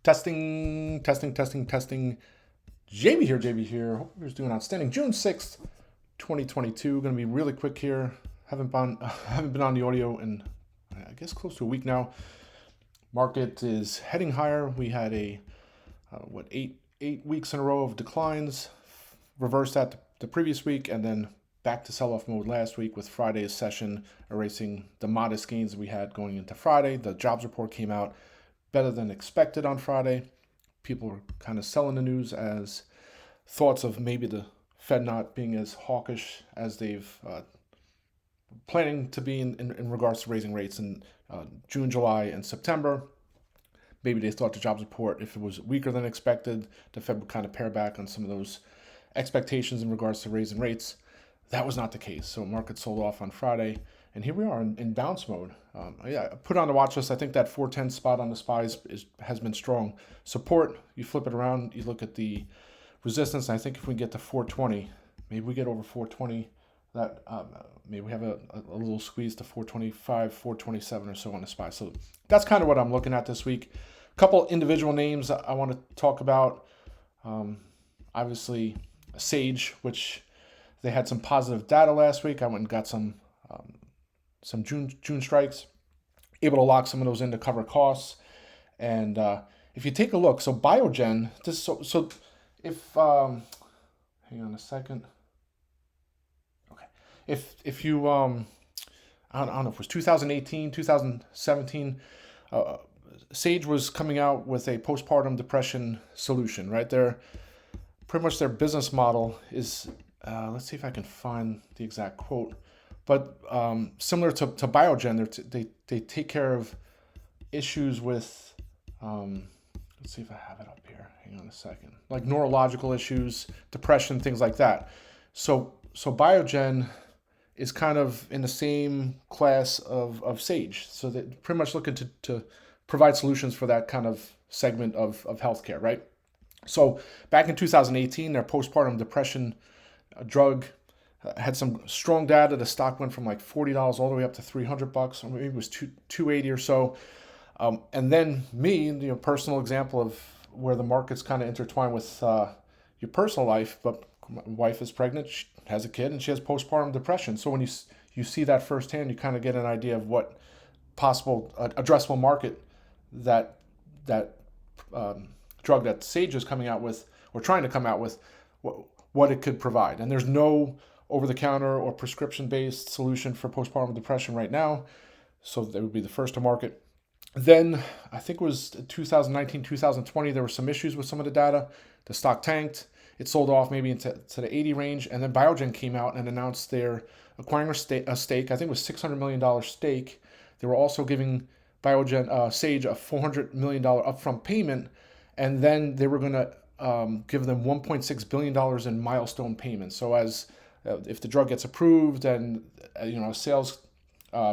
Testing, testing, testing, testing. JB here. Hope you're doing outstanding. June 6th, 2022. Going to be really quick here. Haven't been on the audio in, I guess, close to a week now. Market is heading higher. We had eight weeks in a row of declines. Reversed that the previous week, and then back to sell-off mode last week with Friday's session erasing the modest gains we had going into Friday. The jobs report came out better than expected on Friday. People were kind of selling the news as thoughts of maybe the Fed not being as hawkish as they've planning to be in regards to raising rates in June, July, and September. Maybe they thought the jobs report, if it was weaker than expected, the Fed would kind of pare back on some of those expectations in regards to raising rates. That was not the case. So market sold off on Friday, and here we are in bounce mode. I put on the watch list. I think that 410 spot on the SPY has been strong. Support, you flip it around, you look at the resistance, and I think if we get to 420, maybe we get over 420, that maybe we have a little squeeze to 425, 427 or so on the SPY. So that's kind of what I'm looking at this week. A couple individual names I want to talk about. Obviously, Sage, which they had some positive data last week. I went and got some June strikes, able to lock some of those in to cover costs. And if you take a look, so Biogen, if hang on a second. Okay, if you I don't know if it was 2018, 2017. Sage was coming out with a postpartum depression solution, right? Pretty much their business model is, let's see if I can find the exact quote, but similar to Biogen, they take care of issues with, let's see if I have it up here. Hang on a second. Like neurological issues, depression, things like that. So Biogen is kind of in the same class of Sage. So they're pretty much looking to provide solutions for that kind of segment of healthcare, right? So back in 2018, their postpartum depression drug had some strong data. The stock went from like $40 all the way up to $300, or maybe it was $280 or so. And then personal example of where the market's kind of intertwined with your personal life. But my wife is pregnant, she has a kid, and she has postpartum depression. So when you see that firsthand, you kind of get an idea of what possible addressable market that drug that Sage is coming out with, or trying to come out with, what it could provide. And there's no over-the-counter or prescription-based solution for postpartum depression right now, so that would be the first to market. Then, I think it was 2019, 2020, there were some issues with some of the data. The stock tanked. It sold off maybe into the 80 range, and then Biogen came out and announced they're acquiring a stake. I think it was $600 million stake. They were also giving Sage a $400 million upfront payment, and then they were going to give them $1.6 billion in milestone payments. So if the drug gets approved and sales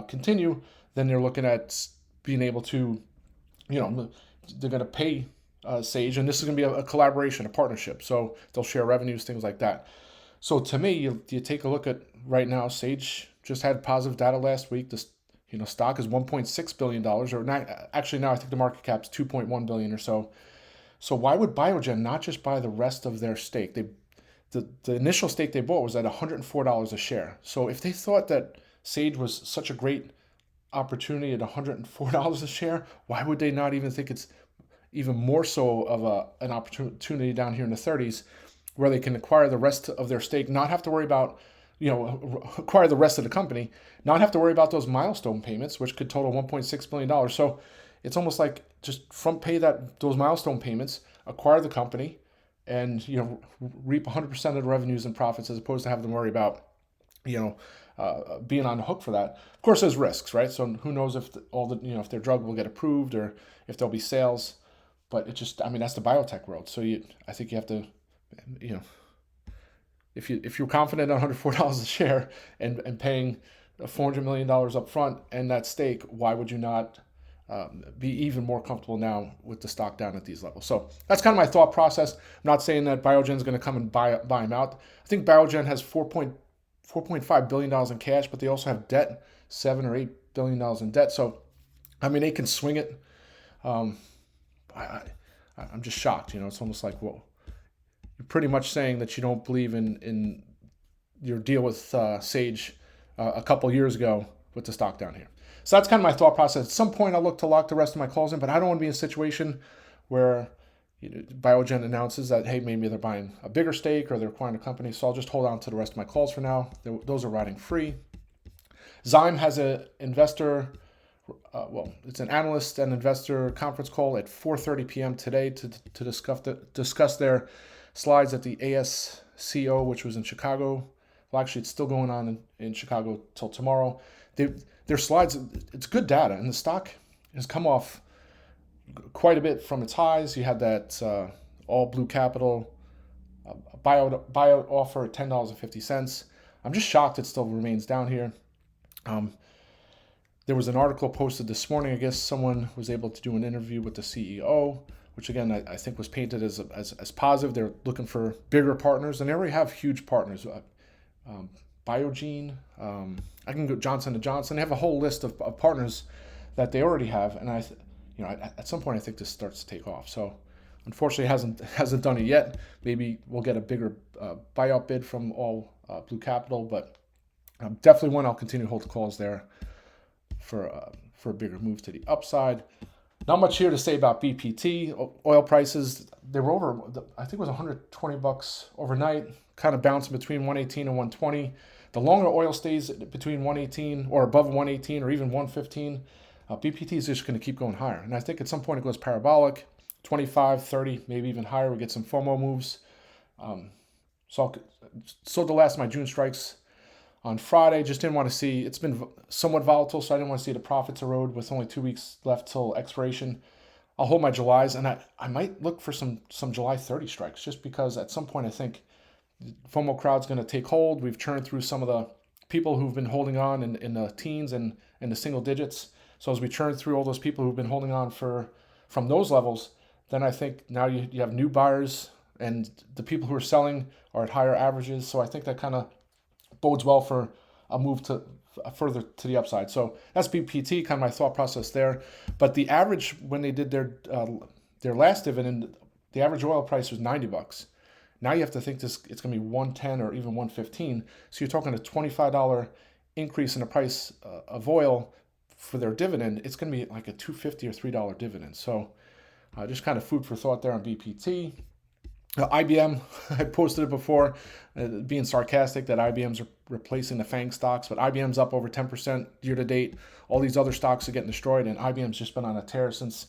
continue, then they're looking at being able to, they're going to pay Sage, and this is going to be a collaboration, a partnership. So they'll share revenues, things like that. So to me, you take a look at right now, Sage just had positive data last week. This stock is $1.6 billion, or not, actually now I think the market cap's $2.1 billion or so. So why would Biogen not just buy the rest of their stake? The initial stake they bought was at $104 a share. So if they thought that Sage was such a great opportunity at $104 a share, why would they not even think it's even more so of an opportunity down here in the 30s, where they can acquire the rest of their stake, not have to worry about, acquire the rest of the company, not have to worry about those milestone payments, which could total $1.6 billion. So it's almost like just front pay those milestone payments, acquire the company, and reap 100% of the revenues and profits, as opposed to having to worry about being on the hook for that. Of course, there's risks, right? So who knows if if their drug will get approved or if there'll be sales. But that's the biotech world. So I think you have to, if you're confident at $104 a share and paying $400 million up front and that stake, why would you not be even more comfortable now with the stock down at these levels? So that's kind of my thought process. I'm not saying that Biogen is going to come and buy them out. I think Biogen has $4.5 billion in cash, but they also have debt, $7 or $8 billion in debt. So, they can swing it. I'm just shocked. It's almost like, well, you're pretty much saying that you don't believe in your deal with Sage a couple years ago with the stock down here. So that's kind of my thought process. At some point, I'll look to lock the rest of my calls in, but I don't want to be in a situation where Biogen announces that, hey, maybe they're buying a bigger stake or they're acquiring a company. So I'll just hold on to the rest of my calls for now. Those are riding free. ZYME has an investor, it's an analyst and investor conference call at 4:30 p.m. today to discuss their slides at the ASCO, which was in Chicago. Well, actually, it's still going on in Chicago till tomorrow. Their slides, it's good data, and the stock has come off quite a bit from its highs. You had that all blue capital buyout offer at $10.50. I'm just shocked it still remains down here. There was an article posted this morning. I guess someone was able to do an interview with the CEO, which again I think was painted as positive. They're looking for bigger partners, and they already have huge partners. Biogene, I can go Johnson & Johnson. They have a whole list of partners that they already have, and at some point I think this starts to take off. So unfortunately, it hasn't done it yet. Maybe we'll get a bigger buyout bid from all blue capital, but definitely one I'll continue to hold the calls there for a bigger move to the upside. Not much here to say about BPT. Oil prices, they were over, I think it was $120 overnight, kind of bouncing between 118 and 120. The longer oil stays between 118 or above 118 or even 115, BPT is just going to keep going higher. And I think at some point it goes parabolic, 25, 30, maybe even higher. We get some FOMO moves. So the last of my June strikes on Friday. Just didn't want to see, it's been somewhat volatile, so I didn't want to see the profits erode with only 2 weeks left till expiration. I'll hold my Julys, and I might look for some July 30 strikes, just because at some point I think the FOMO crowd's going to take hold. We've churned through some of the people who've been holding on in the teens and in the single digits. So as we churn through all those people who've been holding on from those levels, then I think now you have new buyers, and the people who are selling are at higher averages. So I think that kind of bodes well for a move to further to the upside. So that's BPT, kind of my thought process there. But the average, when they did their last dividend, the average oil price was $90. Now you have to think it's going to be 110 or even 115. So you're talking a $25 increase in the price of oil for their dividend. It's going to be like a $2.50 or $3 dividend. So just kind of food for thought there on BPT. IBM, I posted it before, being sarcastic that IBM's replacing the FANG stocks, but IBM's up over 10% year to date. All these other stocks are getting destroyed, and IBM's just been on a tear since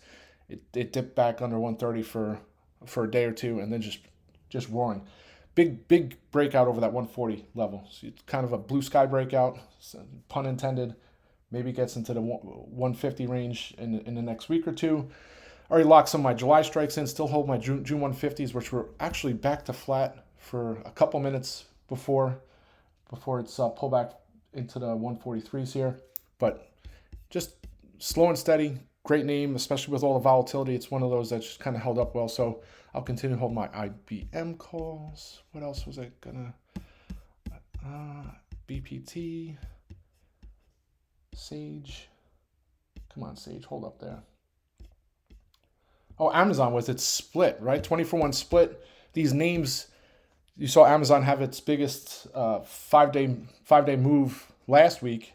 it dipped back under 130 for a day or two, and then just roaring. Big breakout over that 140 level. So it's kind of a blue sky breakout, pun intended. Maybe gets into the 150 range in the next week or two. Already locked some of my July strikes in, still hold my June 150s, which were actually back to flat for a couple minutes before it's pulled back into the 143s here. But just slow and steady, great name, especially with all the volatility. It's one of those that just kind of held up well. So I'll continue to hold my IBM calls. What else was I gonna? BPT, Sage. Come on, Sage, hold up there. Oh, Amazon with its split, right? 20-for-1 split. These names, you saw Amazon have its biggest five-day move last week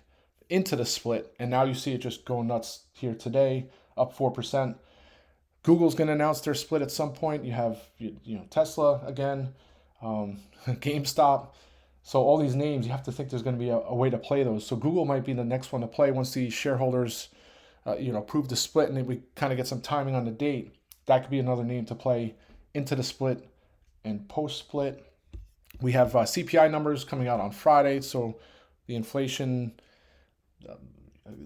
into the split, and now you see it just going nuts here today, up 4%. Google's going to announce their split at some point. You have Tesla again, GameStop. So all these names, you have to think there's going to be a way to play those. So Google might be the next one to play once the shareholders approve the split, and then we kind of get some timing on the date. That could be another name to play into the split and post-split. We have CPI numbers coming out on Friday, so the inflation,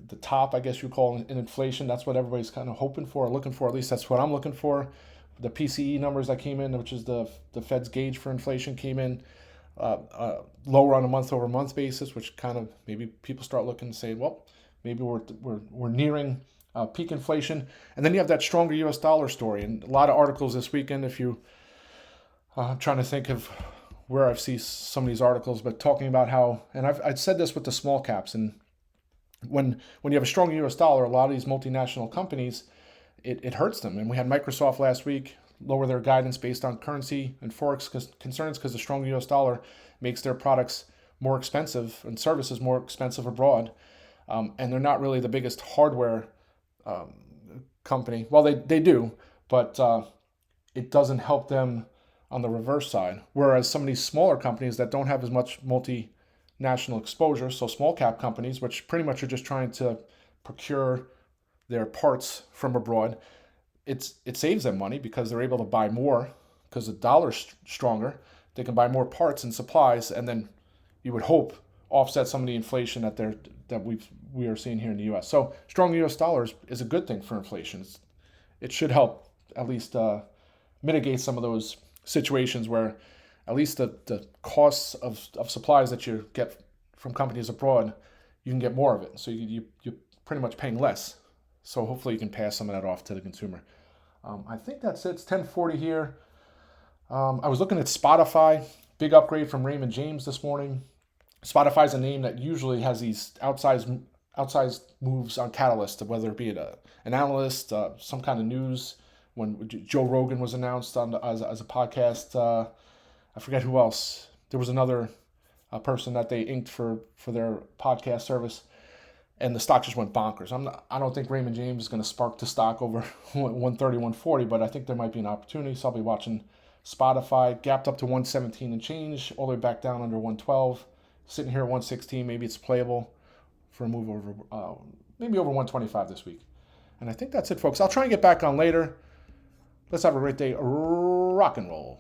the top, I guess you call it, in inflation, that's what everybody's kind of hoping for or looking for. At least that's what I'm looking for. The PCE numbers that came in, which is the Fed's gauge for inflation, came in lower on a month-over-month basis, which kind of maybe people start looking and say, well, maybe we're nearing peak inflation. And then you have that stronger U.S. dollar story. And a lot of articles this weekend, if you, I'm trying to think of where I've seen some of these articles, but talking about how, and I've said this with the small caps, and when you have a strong U.S. dollar, a lot of these multinational companies, it hurts them. And we had Microsoft last week lower their guidance based on currency and forex concerns because the strong US dollar makes their products more expensive and services more expensive abroad. And they're not really the biggest hardware um, company. Well, they do, but it doesn't help them on the reverse side. Whereas some of these smaller companies that don't have as much multinational exposure, so small cap companies, which pretty much are just trying to procure their parts from abroad, it saves them money because they're able to buy more because the dollar's stronger. They can buy more parts and supplies, and then you would hope offset some of the inflation that we are seeing here in the U.S. So strong U.S. dollars is a good thing for inflation. It should help at least mitigate some of those situations where at least the costs of supplies that you get from companies abroad, you can get more of it. So you're pretty much paying less. So hopefully you can pass some of that off to the consumer. I think that's it. It's 10:40 here. I was looking at Spotify. Big upgrade from Raymond James this morning. Spotify is a name that usually has these outsized moves on catalyst, whether it be an analyst, some kind of news. When Joe Rogan was announced as a podcast, I forget who else. There was another person that they inked for their podcast service, and the stock just went bonkers. I don't think Raymond James is going to spark the stock over 130, 140, but I think there might be an opportunity. So I'll be watching Spotify. Gapped up to 117 and change, all the way back down under 112. Sitting here at 116, maybe it's playable for a move over, maybe over 125 this week. And I think that's it, folks. I'll try and get back on later. Let's have a great day. Rock and roll.